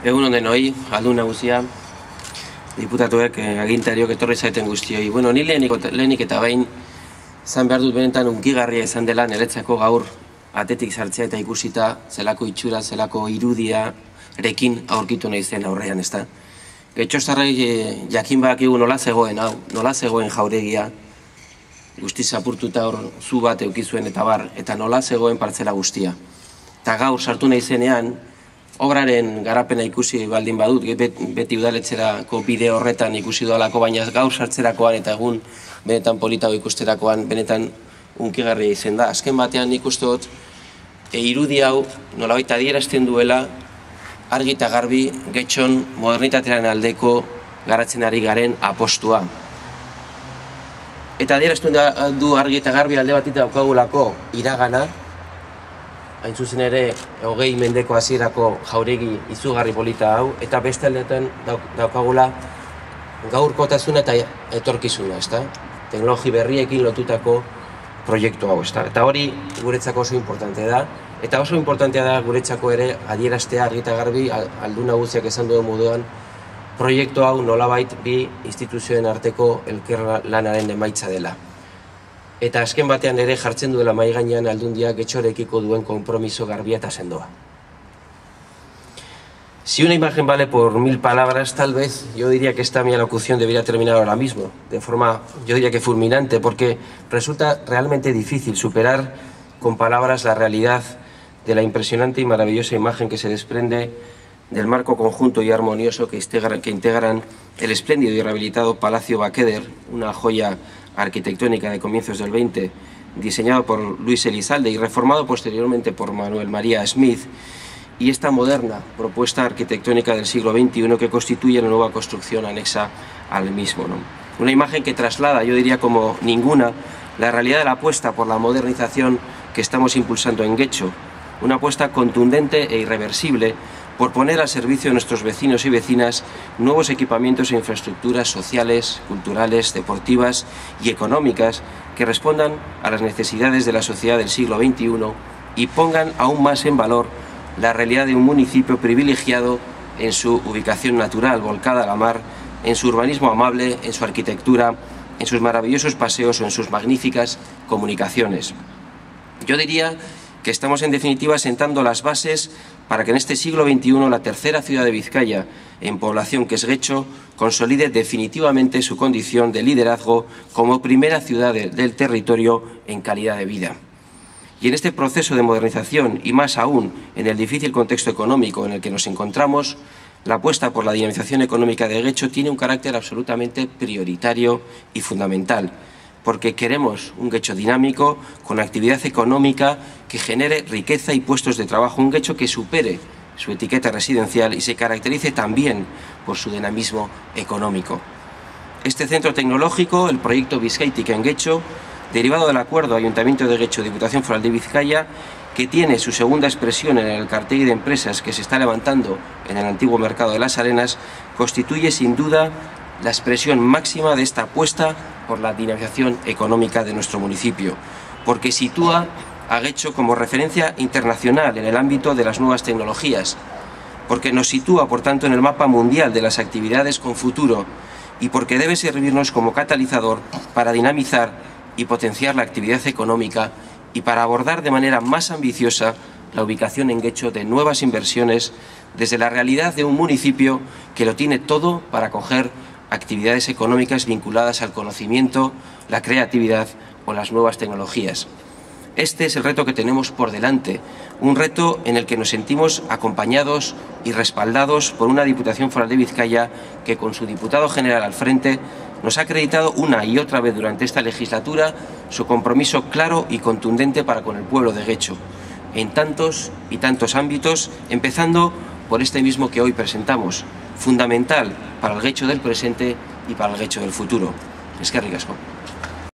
Egun denoi, aldun nagusia, diputatuek, agintariok etorri zaiten guztioi. Bueno, ni lehenik eta behin zan behar dut benetan unkigarria izan dela niretzako gaur atetik sartzea eta ikusita zelako itxura, zelako irudiarekin aurkitu nahi zen aurrean, ezta? Getxostarrei jakin badakigu nola zegoen, nola zegoen jauregia, guztiz apurtuta hor zu bat eukizuen eta bar, eta nola zegoen partzela guztia. Eta gaur sartu nahi zenean, obraren garapena ikusi baldin badut, beti udaletxerako bide horretan ikusi doalako, baina gaur sartzerakoan eta egun benetan politago ikusterakoan benetan unkigarria izen da. Azken batean nik uste dut, irudi hau nolabait adierazten duela argi eta garbi Getxon modernitatearen aldeko garatzen ari garen apostua. Eta adierazten du argi eta garbi alde batik daukagulako iragana, hain zuzen ere, 20 mendeko hasierako jauregi izugarri polita hau, eta beste aldeetan daukagula gaurkotasuna eta etorkizuna, ezta? Teknologi berriekin lotutako proiektu hau, ezta? Eta hori guretzako oso importantea da, eta oso importantea da guretzako ere adieraztea argi eta garbi, aldun nagusiak esan duen moduan, proiektu hau nolabait bi instituzioen arteko elkarlanaren emaitza dela. Eta azken batean ere jartzen duela mahai gainean Aldundiak Getxorekiko duen konpromiso garbia eta sendoa. Si una imagen vale por 1000 palabras, tal vez yo diría que esta mi alocución debería terminar ahora mismo, de forma, yo diría que fulminante, porque resulta realmente difícil superar con palabras la realidad de la impresionante y maravillosa imagen que se desprende del marco conjunto y armonioso que integran el espléndido y rehabilitado Palacio Bakeder, una joya arquitectónica de comienzos del 20, diseñado por Luis Elizalde y reformado posteriormente por Manuel María Smith, y esta moderna propuesta arquitectónica del siglo XXI que constituye la nueva construcción anexa al mismo, ¿no? Una imagen que traslada, yo diría como ninguna, la realidad de la apuesta por la modernización que estamos impulsando en Getxo, una apuesta contundente e irreversible por poner al servicio de nuestros vecinos y vecinas nuevos equipamientos e infraestructuras sociales, culturales, deportivas y económicas que respondan a las necesidades de la sociedad del siglo XXI y pongan aún más en valor la realidad de un municipio privilegiado en su ubicación natural, volcada a la mar, en su urbanismo amable, en su arquitectura, en sus maravillosos paseos o en sus magníficas comunicaciones. Yo diría que estamos en definitiva sentando las bases para que en este siglo XXI la tercera ciudad de Vizcaya en población, que es Getxo, consolide definitivamente su condición de liderazgo como primera ciudad del territorio en calidad de vida. Y en este proceso de modernización, y más aún en el difícil contexto económico en el que nos encontramos, la apuesta por la dinamización económica de Getxo tiene un carácter absolutamente prioritario y fundamental, porque queremos un Getxo dinámico, con actividad económica que genere riqueza y puestos de trabajo, un Getxo que supere su etiqueta residencial y se caracterice también por su dinamismo económico. Este centro tecnológico, el proyecto Bizkaitik en Getxo, derivado del acuerdo Ayuntamiento de Getxo, Diputación Foral de Vizcaya, que tiene su segunda expresión en el cartel de empresas que se está levantando en el antiguo mercado de las Arenas, constituye sin duda la expresión máxima de esta apuesta por la dinamización económica de nuestro municipio, porque sitúa a Getxo como referencia internacional en el ámbito de las nuevas tecnologías, porque nos sitúa, por tanto, en el mapa mundial de las actividades con futuro y porque debe servirnos como catalizador para dinamizar y potenciar la actividad económica y para abordar de manera más ambiciosa la ubicación en Getxo de nuevas inversiones desde la realidad de un municipio que lo tiene todo para acoger actividades económicas vinculadas al conocimiento, la creatividad o las nuevas tecnologías. Este es el reto que tenemos por delante, un reto en el que nos sentimos acompañados y respaldados por una Diputación Foral de Vizcaya que, con su diputado general al frente, nos ha acreditado una y otra vez durante esta legislatura su compromiso claro y contundente para con el pueblo de Getxo, en tantos y tantos ámbitos, empezando por este mismo que hoy presentamos, fundamental para el Getxo del presente y para el Getxo del futuro. Eskerrik asko.